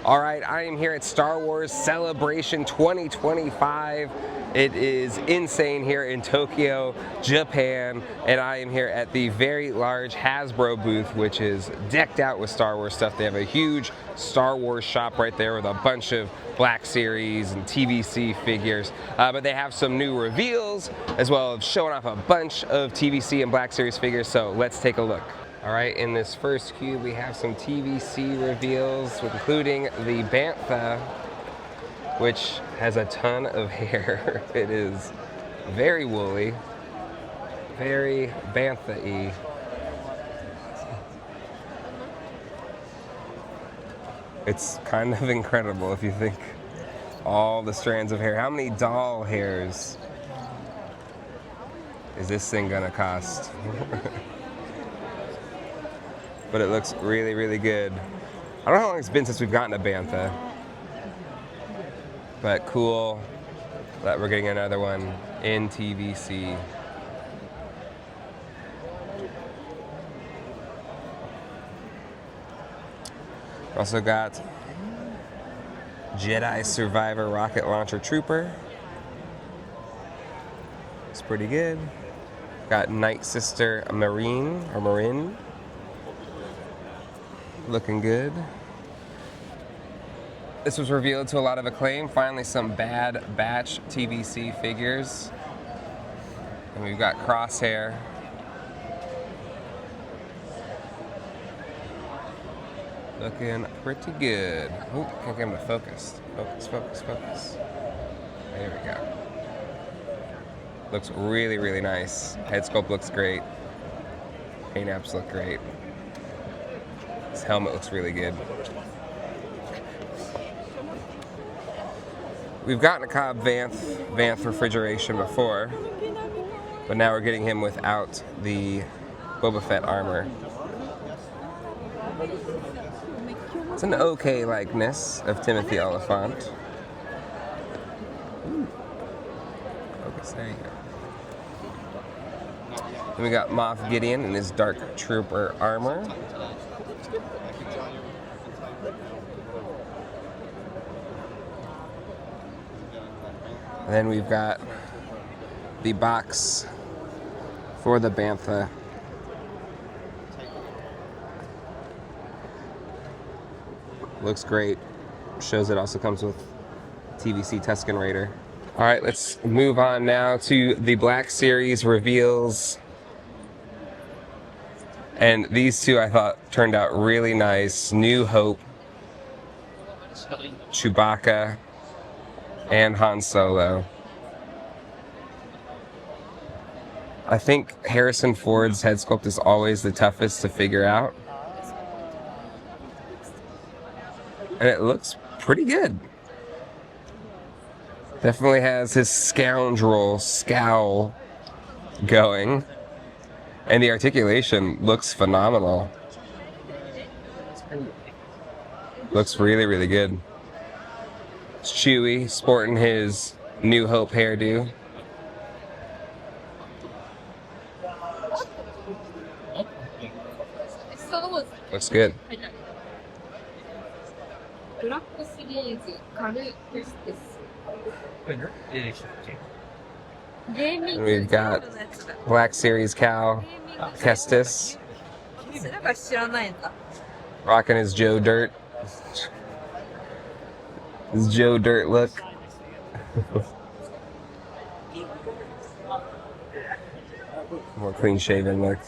All right, I am here at Star Wars Celebration 2025. It is insane here in Tokyo, Japan, and I am here at the very large Hasbro booth, which is decked out with Star Wars stuff. They have a huge Star Wars shop right there with a bunch of Black Series and TVC figures, but they have some new reveals as well as showing off a bunch of TVC and Black Series figures, so let's take a look. All right, in this first cube we have some TVC reveals, including the Bantha, which has a ton of hair. It is very woolly, very Bantha-y. It's kind of incredible if you think all the strands of hair. How many doll hairs is this thing gonna cost? But it looks really, really good. I don't know how long it's been since we've gotten a Bantha, but cool that we're getting another one in TVC. Also got Jedi Survivor Rocket Launcher Trooper. It's pretty good. Got Night Sister Marin. Looking good. This was revealed to a lot of acclaim. Finally, some Bad Batch TVC figures. And we've got Crosshair. Looking pretty good. Ooh, can't get him to focus. Focus. There we go. Looks really, really nice. Head sculpt looks great. Paint apps look great. His helmet looks really good. We've gotten a Cobb Vanth refrigeration before, but now we're getting him without the Boba Fett armor. It's an okay likeness of Timothy Oliphant. Focus, there you go. Then we got Moff Gideon in his Dark Trooper armor. And then we've got the box for the Bantha. Looks great. Shows it also comes with TVC Tusken Raider. All right, let's move on now to the Black Series reveals. And these two I thought turned out really nice. New Hope, Chewbacca, and Han Solo. I think Harrison Ford's head sculpt is always the toughest to figure out. And it looks pretty good. Definitely has his scoundrel scowl going. And the articulation looks phenomenal. Looks really, really good. It's Chewie sporting his New Hope hairdo. Looks good. And we've got Black Series Cal Kestis rocking his Joe Dirt. His Joe Dirt look. More clean shaven look.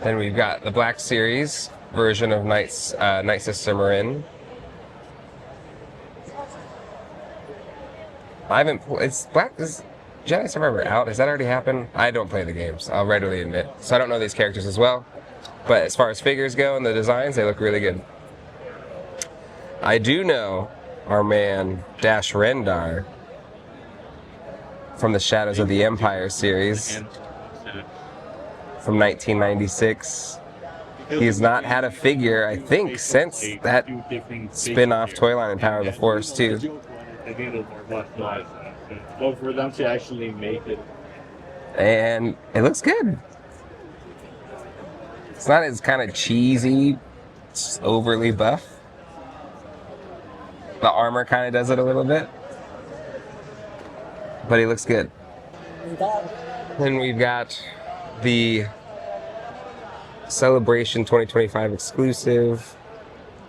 Then we've got the Black Series version of Night Sister Marin. I haven't. Is Jedi Survivor out? Has that already happened? I don't play the games, I'll readily admit. So I don't know these characters as well. But as far as figures go and the designs, they look really good. I do know our man Dash Rendar from the Shadows of the Empire series from 1996. He has not had a figure, I think, since that spin-off toy line in Power of the Force, too. But for them to actually make it And it looks good. It's not as kind of cheesy, it's overly buff. The armor kind of does it a little bit. But he looks good. Then we've got the Celebration 2025 exclusive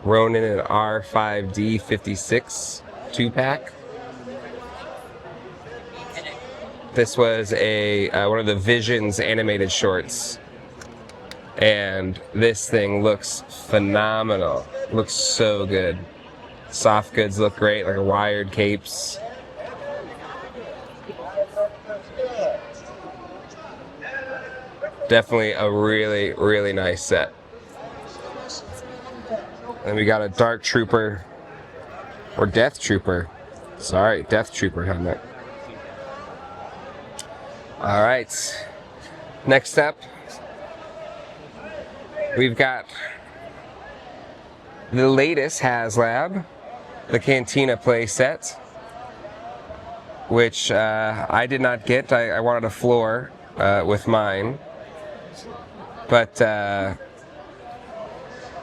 Ronin and R5D 56 2-pack. This was a one of the Visions animated shorts, and this thing looks phenomenal. Looks so good. Soft goods look great, like wired capes. Definitely a really, really nice set. And we got a Dark Trooper, or Death Trooper. Sorry, Death Trooper helmet. All right. Next up, we've got the latest Haslab, the Cantina playset, which I did not get. I wanted a floor with mine. But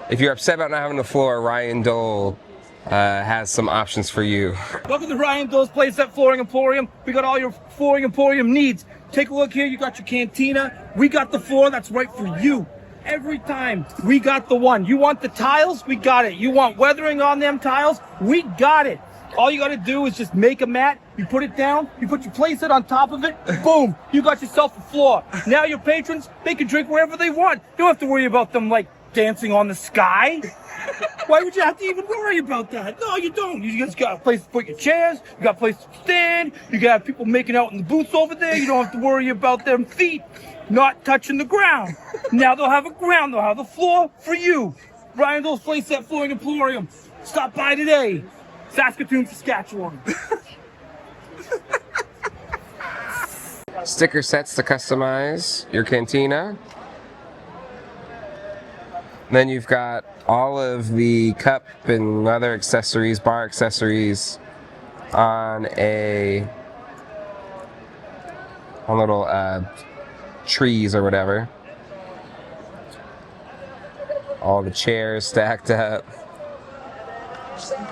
if you're upset about not having the floor, Ryan Doell has some options for you. Welcome to Ryan Doell's Playset Flooring Emporium. We got all your Flooring Emporium needs. Take a look here. You got your Cantina. We got the floor that's right for you. Every time we got the one. You want the tiles? We got it. You want weathering on them tiles? We got it. All you got to do is just make a mat. You put it down. You put your playset on top of it. Boom. You got yourself a floor. Now your patrons, they can drink wherever they want. You don't have to worry about them like dancing on the sky. Why would you have to even worry about that? No, you don't. You just got a place to put your chairs. You got a place to stand. You got people making out in the booths over there. You don't have to worry about them feet not touching the ground. Now they'll have a ground. They'll have the floor for you. Ryan Doell's Playset Flooring Emporium. Stop by today. Saskatoon, Saskatchewan. Sticker sets to customize your Cantina. Then you've got all of the cup and other accessories, bar accessories on little trees or whatever. All the chairs stacked up.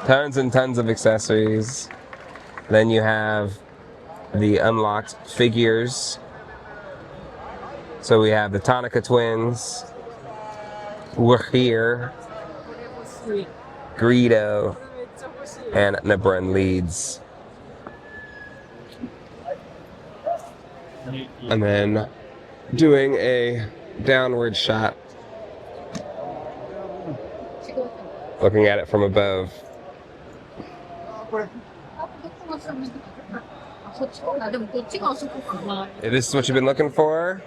Tons and tons of accessories. Then you have the unlocked figures. So we have the Tonica twins, Wahir, Greedo, and Nebrun Leeds. And then doing a downward shot, looking at it from above. If this is what you've been looking for,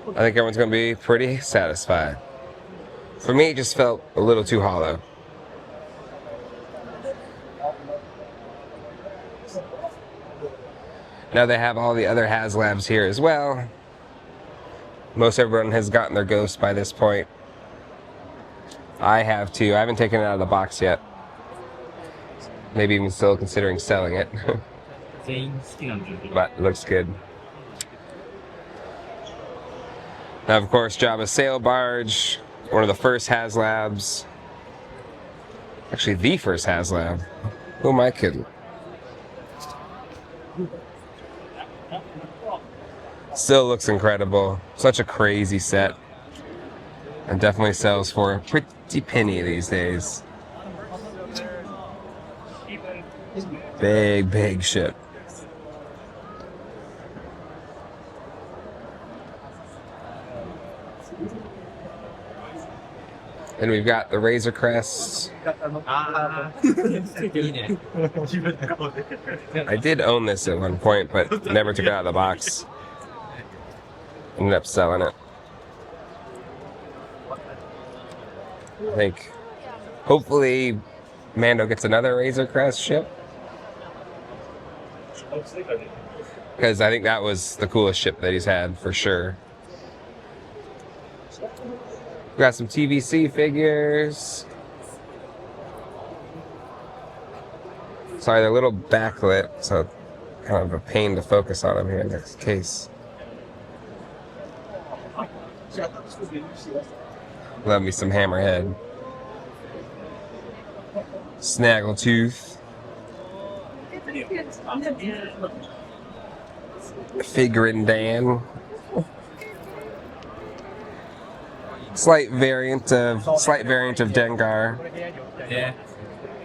I think everyone's going to be pretty satisfied. For me, it just felt a little too hollow. Now they have all the other Haslabs here as well. Most everyone has gotten their Ghost by this point. I have too. I haven't taken it out of the box yet. Maybe even still considering selling it. But it looks good. Now, of course, Jabba's Sail Barge, one of the first Haslabs. Actually, the first Haslab. Who am I kidding? Still looks incredible. Such a crazy set. And definitely sells for a pretty penny these days. Big, big ship. And we've got the Razor Crest. I did own this at one point, but never took it out of the box. Ended up selling it. I think hopefully Mando gets another Razor Crest ship. Because I think that was the coolest ship that he's had for sure. We got some TVC figures. Sorry, they're a little backlit, so Kind of a pain to focus on him here in this case. Love me some Hammerhead. Snaggletooth. Figurin' Dan. Slight variant of Dengar. Yeah.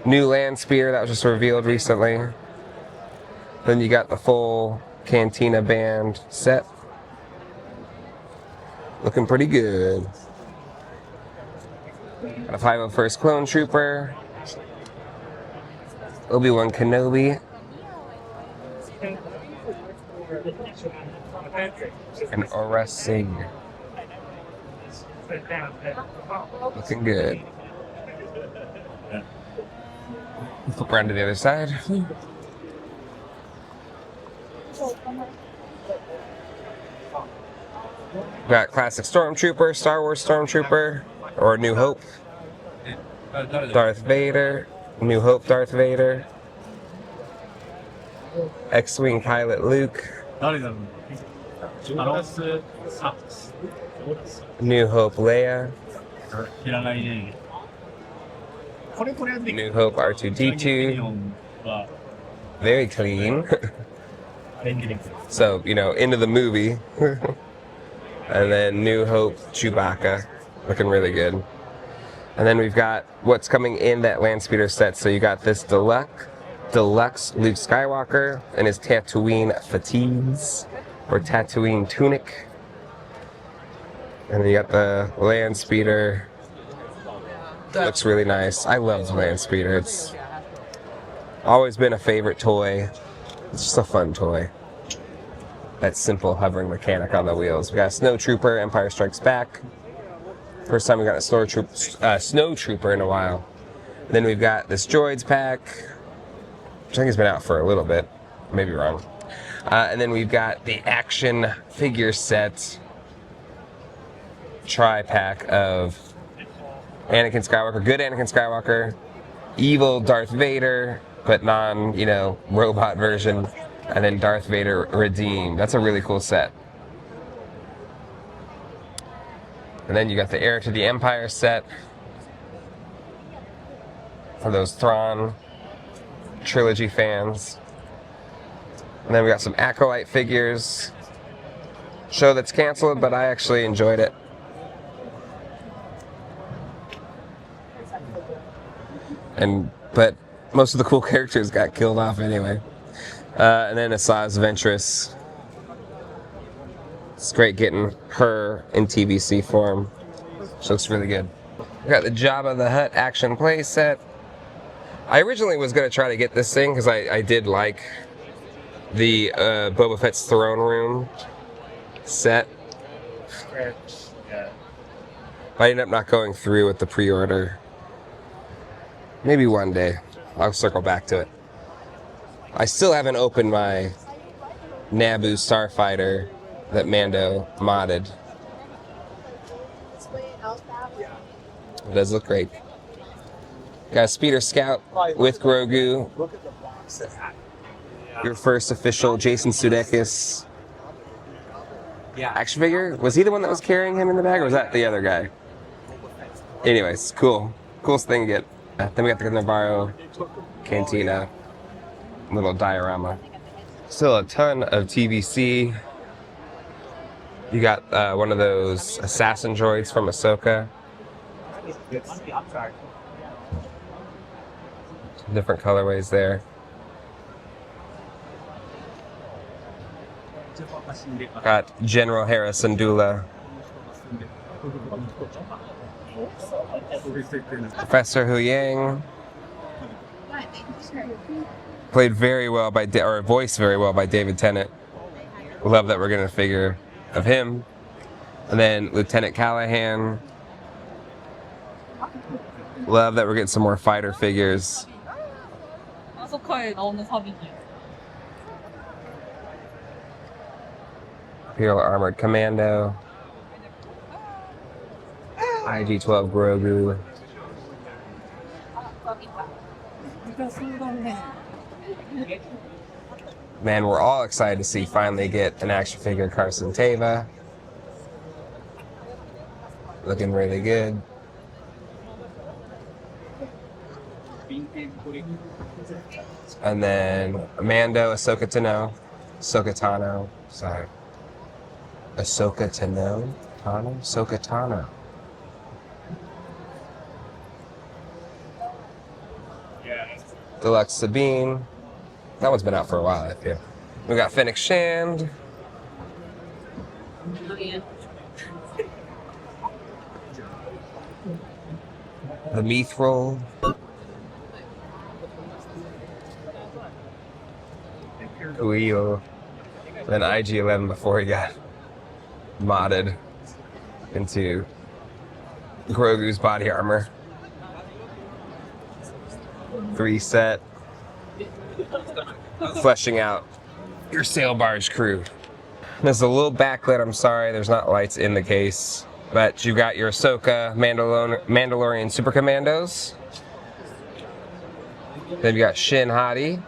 New land speeder that was just revealed recently. Then you got the full Cantina band set. Looking pretty good. Got a 501st Clone Trooper. Obi-Wan Kenobi. And Aura Singh. Looking good. Flip around to the other side. Got classic Stormtrooper, Star Wars Stormtrooper, or New Hope. Darth Vader, New Hope Darth Vader. X-Wing pilot Luke. New Hope Leia. New Hope R2-D2. Very clean. So, you know, into the movie. And then New Hope Chewbacca. Looking really good. And then we've got what's coming in that land speeder set. So you got this deluxe Luke Skywalker and his Tatooine fatigues, or Tatooine tunic. And then you got the land speeder. Looks really nice. I love the land speeder. It's always been a favorite toy. It's just a fun toy. That simple hovering mechanic on the wheels. We got a Snow Trooper, Empire Strikes Back. First time we got a Snow Trooper in a while. And then we've got this Droids pack, which I think has been out for a little bit. Maybe wrong. And then we've got the action figure set tri-pack of Anakin Skywalker, good Anakin Skywalker, evil Darth Vader, but robot version, and then Darth Vader Redeemed. That's a really cool set. And then you got the Heir to the Empire set for those Thrawn trilogy fans. And then we got some Acolyte figures. Show that's canceled, but I actually enjoyed it. But most of the cool characters got killed off anyway. And then Asajj Ventress. It's great getting her in TVC form. She looks really good. We got the Jabba the Hutt action play set. I originally was going to try to get this thing because I did like the Boba Fett's throne room set. But I ended up not going through with the pre-order. Maybe one day I'll circle back to it. I still haven't opened my Naboo Starfighter that Mando modded. It does look great. Got a Speeder Scout with Grogu. Your first official Jason Sudeikis action figure. Was he the one that was carrying him in the bag, or was that the other guy? Anyways, cool. Coolest thing to get. Then we got the Navarro Cantina little diorama. Still a ton of TVC. You got one of those assassin droids from Ahsoka. Different colorways there. Got General Harrison Dula. Professor Hu Yang. Played very well by, or voiced very well by David Tennant. Love that we're getting a figure of him. And then Lieutenant Callahan. Love that we're getting some more fighter figures. Imperial Armored Commando. IG-12 Grogu. Man, we're all excited to see finally get an action figure Carson Teva. Looking really good. And then Mando, Ahsoka Tano. Sorry. Ahsoka Tano? Ahsoka Tano. Deluxe Sabine. That one's been out for a while, I feel. We got Fennec Shand. Oh, yeah. The Mithril. Uio. Then IG-11 before he got modded into Grogu's body armor. 3 set. Fleshing out your sail barge crew. There's a little backlit, I'm sorry, there's not lights in the case. But you got your Ahsoka Mandalorian Super Commandos. Then you got Shin Hati.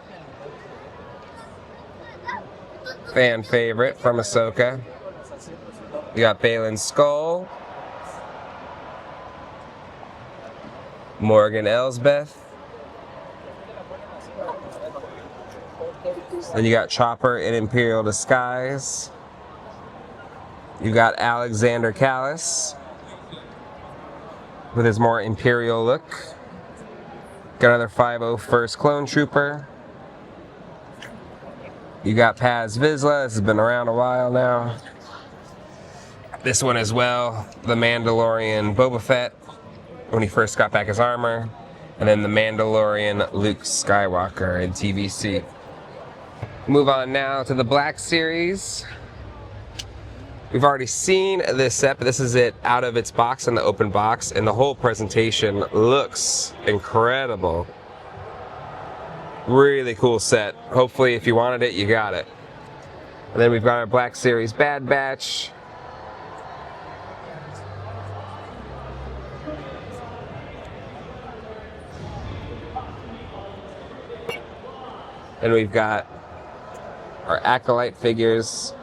Fan favorite from Ahsoka. You got Baylan Skull. Morgan Elsbeth. Then you got Chopper in Imperial disguise. You got Alexander Callis with his more Imperial look. Got another 501st Clone Trooper. You got Paz Vizsla. This has been around a while now. This one as well, the Mandalorian Boba Fett when he first got back his armor. And then the Mandalorian Luke Skywalker in TVC. Move on now to the Black Series. We've already seen this set, but this is it out of its box in the open box, and the whole presentation looks incredible. Really cool set. Hopefully, if you wanted it, you got it. And then we've got our Black Series Bad Batch. And we've got our Acolyte figures.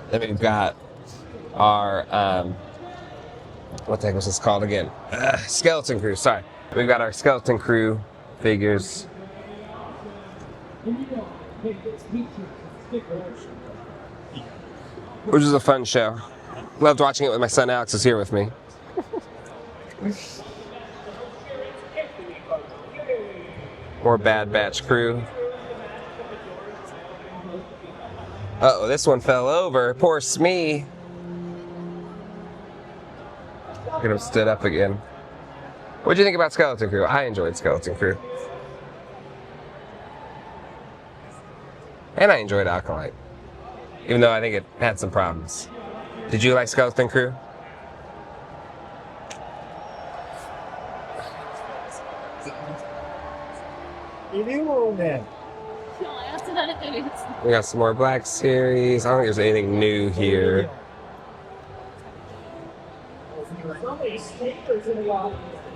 Then we've got our, what the heck was this called again? Skeleton Crew, sorry. We've got our Skeleton Crew figures. Which is a fun show. Loved watching it with my son Alex, who's here with me. More Bad Batch crew. Uh-oh, this one fell over. Poor Smee. Get him stood up again. What'd you think about Skeleton Crew? I enjoyed Skeleton Crew. And I enjoyed Acolyte. Even though I think it had some problems. Did you like Skeleton Crew? We got some more Black Series. I don't think there's anything new here.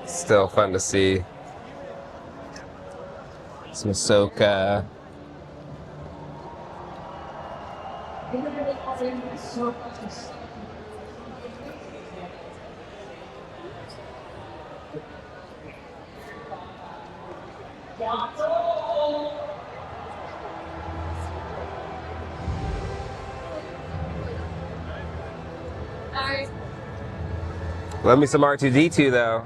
Still fun to see. Some Ahsoka. Love me some R2-D2 though.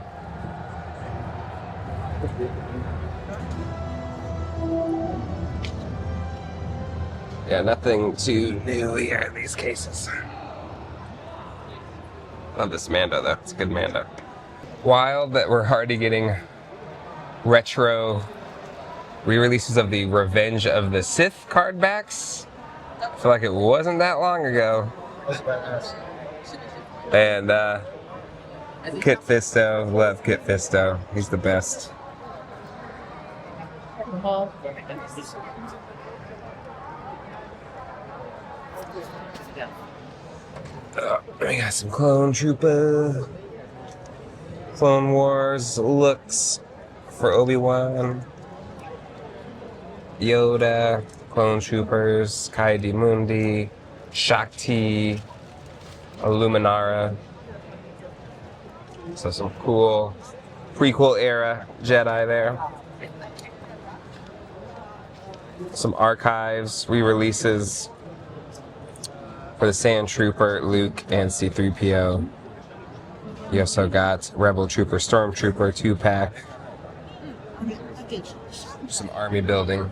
Yeah, nothing too new here in these cases. Love this Mando though, it's a good Mando. Wild that we're already getting retro re-releases of the Revenge of the Sith card backs. I feel like it wasn't that long ago. And Kit Fisto, love Kit Fisto. He's the best. We got some Clone Trooper. Clone Wars looks for Obi-Wan. Yoda, Clone Troopers, Kai-Di-Mundi, Shakti, Illuminara. So some cool prequel era Jedi there. Some archives, re-releases for the Sand Trooper, Luke, and C-3PO. You also got Rebel Trooper, Stormtrooper 2-pack. Some army building.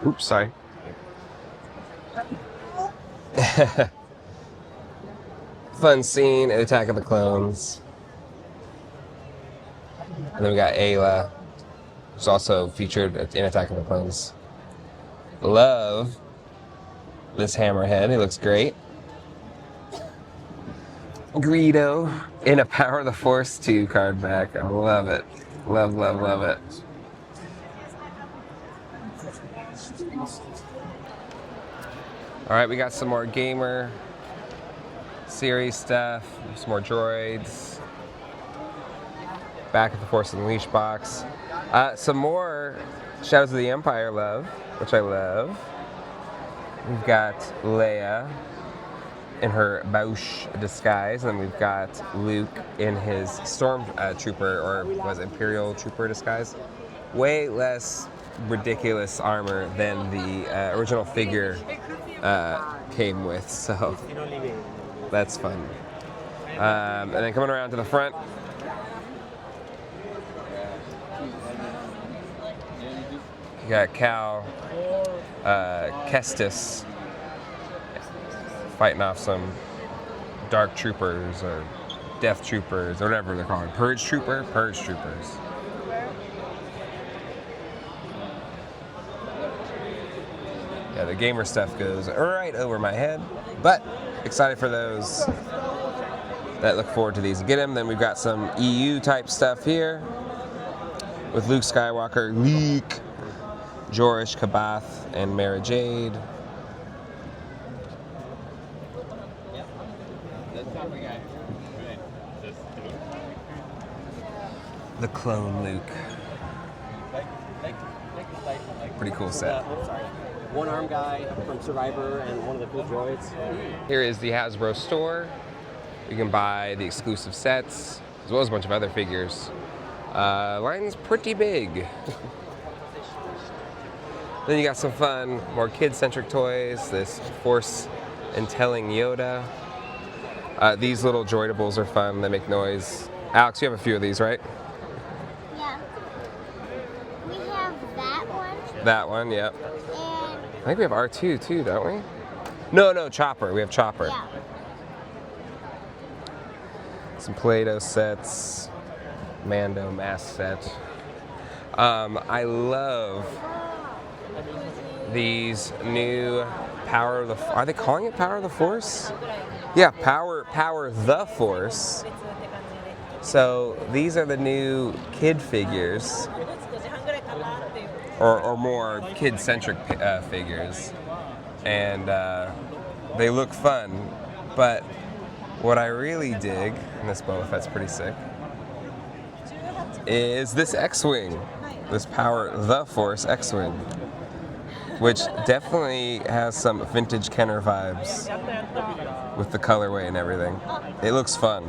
Oops, sorry. Fun scene at Attack of the Clones. And then we got Ayla, who's also featured in Attack of the Clones. Love this hammerhead, he looks great. Greedo in a Power of the Force 2 card back. I love it. Love, love, love it. Alright, we got some more gamer series stuff, some more droids. Back at the Force Unleashed box. Some more Shadows of the Empire love, which I love. We've got Leia in her Bausch disguise, and then we've got Luke in his Stormtrooper, or was it Imperial Trooper disguise. Way less ridiculous armor than the original figure came with, so that's fun. And then coming around to the front, you got Cal Kestis fighting off some Dark Troopers or Death Troopers or whatever they're called. Purge Troopers. Yeah, the gamer stuff goes right over my head, but excited for those that look forward to these. Get them. Then we've got some EU type stuff here with Luke Skywalker, Jorish, Kabath, and Mara Jade. The clone Luke. Pretty cool set. One arm guy from Survivor and one of the cool droids. Here is the Hasbro store. You can buy the exclusive sets, as well as a bunch of other figures. Line's pretty big. Then you got some fun, more kid-centric toys. This Force and Telling Yoda. These little droidables are fun. They make noise. Alex, you have a few of these, right? Yeah. We have that one. That one, yep. And I think we have R2 too, don't we? No, Chopper. We have Chopper. yeah. Some Play-Doh sets. Mando mask set. I love these new Power of the... Are they calling it Power of the Force? Yeah, Power the Force. So these are the new kid figures, or more kid-centric figures, and they look fun. But what I really dig, and this Boba Fett's pretty sick, is this X-Wing, this Power the Force X-Wing, which definitely has some vintage Kenner vibes with the colorway and everything. It looks fun.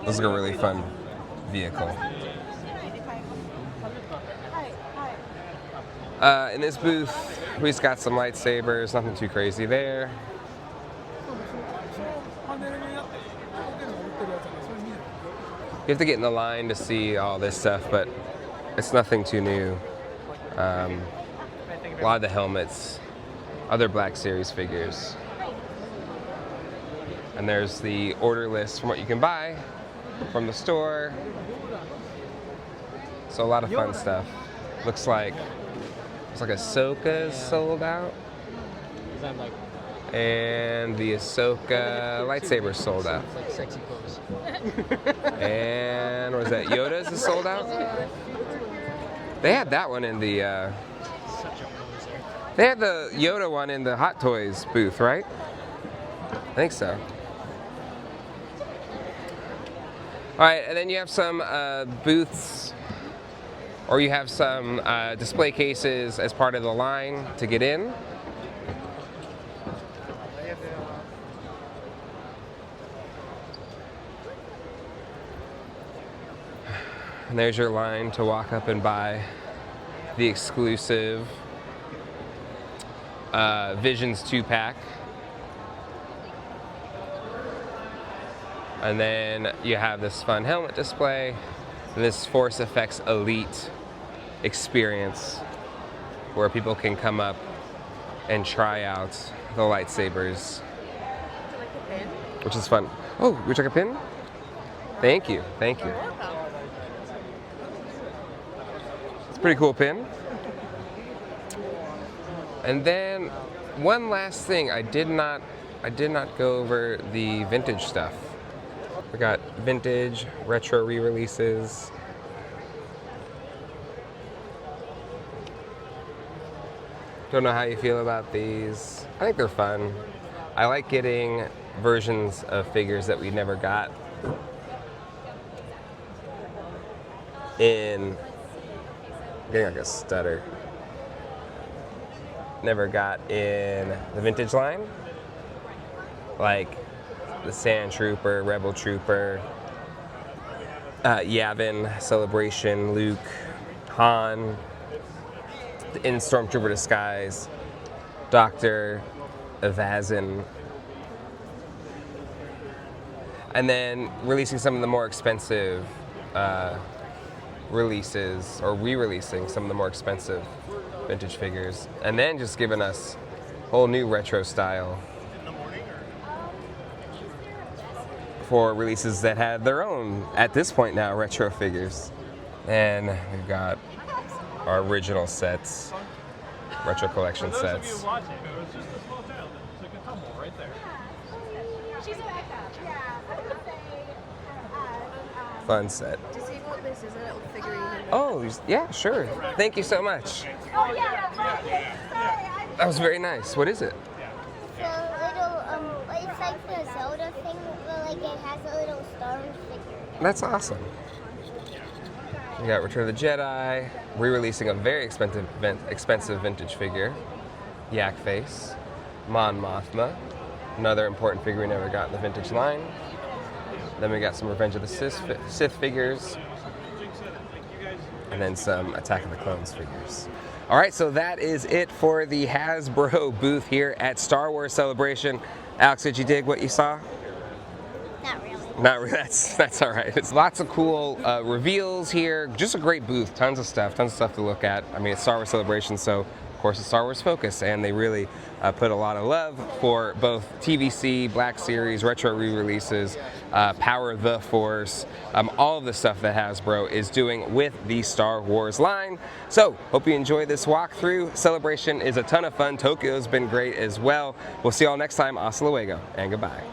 Looks like a really fun vehicle. In this booth, we just got some lightsabers, nothing too crazy there. You have to get in the line to see all this stuff, but it's nothing too new. A lot of the helmets, other Black Series figures. And there's the order list from what you can buy from the store. So a lot of fun stuff. Looks like Ahsoka's sold out. And the Ahsoka lightsaber sold out. Sexy pose. And what was that? Yoda's is sold out? They had that one in the they had the Yoda one in the Hot Toys booth, right? I think so. All right, and then you have some booths, or you have some display cases as part of the line to get in. And there's your line to walk up and buy the exclusive Visions 2-pack. And then you have this fun helmet display, and this Force Effects Elite experience where people can come up and try out the lightsabers. Which is fun. Oh, you took a pin? Thank you, thank you. It's a pretty cool pin. And then one last thing, I did not go over the vintage stuff. We got vintage, retro re-releases. Don't know how you feel about these. I think they're fun. I like getting versions of figures that we never got in, getting like a stutter. Never got in the vintage line. Like the Sand Trooper, Rebel Trooper, Yavin, Celebration, Luke, Han, in Stormtrooper disguise, Dr. Evazan, and then releasing some of the more expensive releases, or re-releasing some of the more expensive vintage figures, and then just giving us whole new retro style for releases that had their own, at this point now, retro figures. And we've got our original sets, retro collection sets. Fun set. Disable this is a little figurine. Oh, yeah, sure. Thank you so much. Oh yeah, That was very nice. What is it? the little it's like the Zelda thing, but like it has a little Star Wars figure. That's awesome. We got Return of the Jedi, re-releasing a very expensive vintage figure, Yak Face, Mon Mothma, another important figure we never got in the vintage line. Then we got some Revenge of the Sith figures, and then some Attack of the Clones figures. All right, so that is it for the Hasbro booth here at Star Wars Celebration. Alex, did you dig what you saw? Not really. Not really. That's all right. It's lots of cool reveals here. Just a great booth. Tons of stuff to look at. I mean, it's Star Wars Celebration, so of course it's Star Wars focus, and they really put a lot of love for both TVC, Black Series, retro re-releases, Power of the Force, all of the stuff that Hasbro is doing with the Star Wars line. So, hope you enjoyed this walkthrough. Celebration is a ton of fun. Tokyo's been great as well. We'll see you all next time. Hasta luego, and goodbye.